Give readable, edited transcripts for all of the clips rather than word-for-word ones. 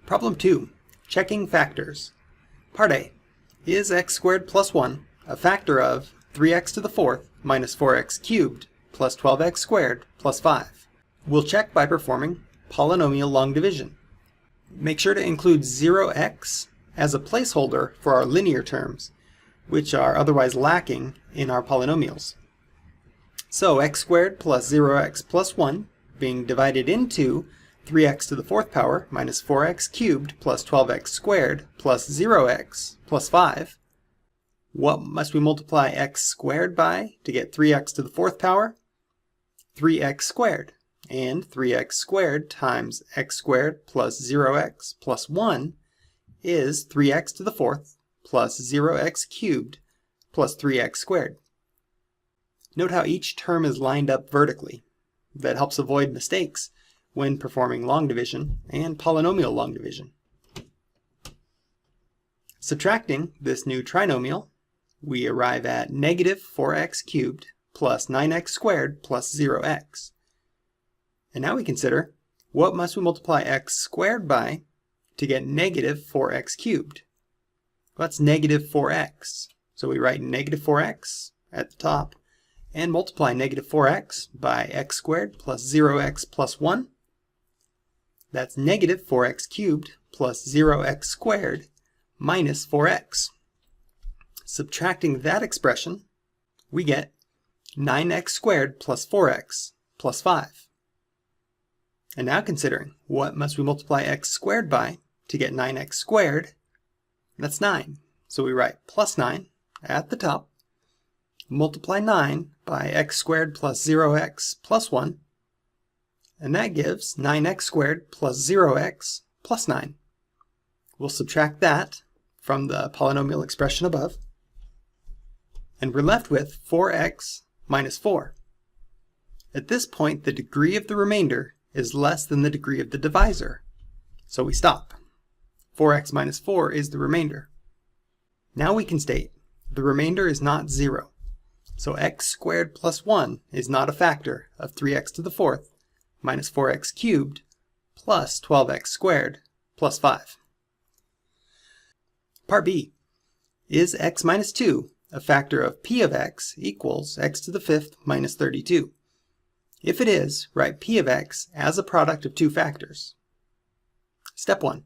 Problem 2. Checking factors. Part A. Is x squared plus 1 a factor of 3x to the fourth minus 4x cubed plus 12x squared plus 5? We'll check by performing polynomial long division. Make sure to include 0x as a placeholder for our linear terms, which are otherwise lacking in our polynomials. So x squared plus 0x plus 1 being divided into 3x to the fourth power minus 4x cubed plus 12x squared plus 0x plus 5. What must we multiply x squared by to get 3x to the fourth power? 3x squared. And 3x squared times x squared plus 0x plus 1 is 3x to the fourth plus 0x cubed plus 3x squared. Note how each term is lined up vertically. That helps avoid mistakes when performing long division and polynomial long division. Subtracting this new trinomial, we arrive at negative 4x cubed plus 9x squared plus 0x. And now we consider, what must we multiply x squared by to get negative 4x cubed? Well, that's negative 4x. So we write negative 4x at the top and multiply negative 4x by x squared plus 0x plus 1. That's negative 4x cubed plus 0x squared minus 4x. Subtracting that expression, we get 9x squared plus 4x plus 5. And now considering, what must we multiply x squared by to get 9x squared? That's 9. So we write plus 9 at the top, multiply 9 by x squared plus 0x plus 1, and that gives 9x squared plus 0x plus 9. We'll subtract that from the polynomial expression above, and we're left with 4x minus 4. At this point, the degree of the remainder is less than the degree of the divisor, so we stop. 4x minus 4 is the remainder. Now we can state the remainder is not 0, so x squared plus 1 is not a factor of 3x to the fourth minus 4x cubed plus 12x squared plus 5. Part B. Is x minus 2 a factor of p of x equals x to the fifth minus 32? If it is, write p of x as a product of two factors. Step 1.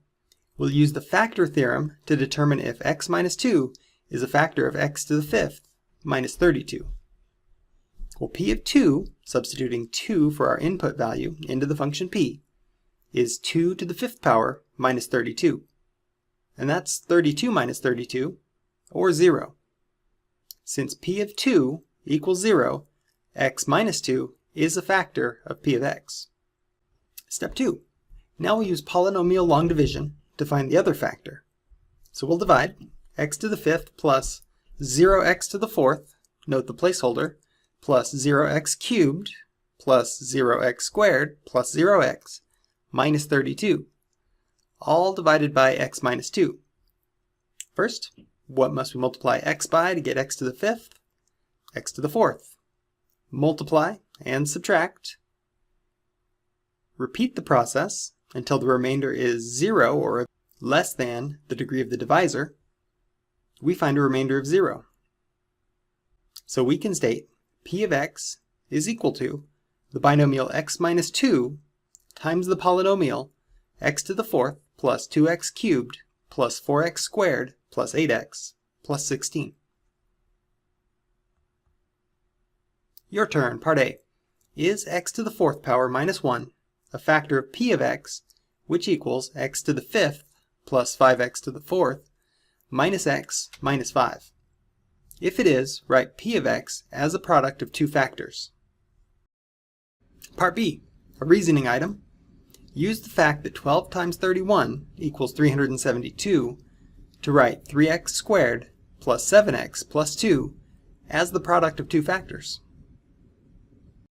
We'll use the factor theorem to determine if x minus 2 is a factor of x to the fifth minus 32. Well, p of 2, substituting 2 for our input value into the function p, is 2 to the fifth power minus 32. And that's 32 minus 32, or 0. Since p of 2 equals 0, x minus 2 is a factor of p of x. Step 2. Now we'll use polynomial long division to find the other factor. So we'll divide x to the fifth plus 0x to the fourth, note the placeholder, plus 0x cubed plus 0x squared plus 0x minus 32, all divided by x minus 2. First, what must we multiply x by to get x to the fifth? X to the fourth. Multiply and subtract. Repeat the process until the remainder is 0 or less than the degree of the divisor. We find a remainder of 0. So we can state p of x is equal to the binomial x minus 2 times the polynomial x to the fourth plus 2x cubed plus 4x squared plus 8x plus 16. Your turn, part A. Is x to the fourth power minus 1 a factor of p of x, which equals x to the fifth plus 5x to the fourth minus x minus 5? If it is, write p of x as a product of two factors. Part B, a reasoning item. Use the fact that 12 times 31 equals 372 to write 3x squared plus 7x plus 2 as the product of two factors.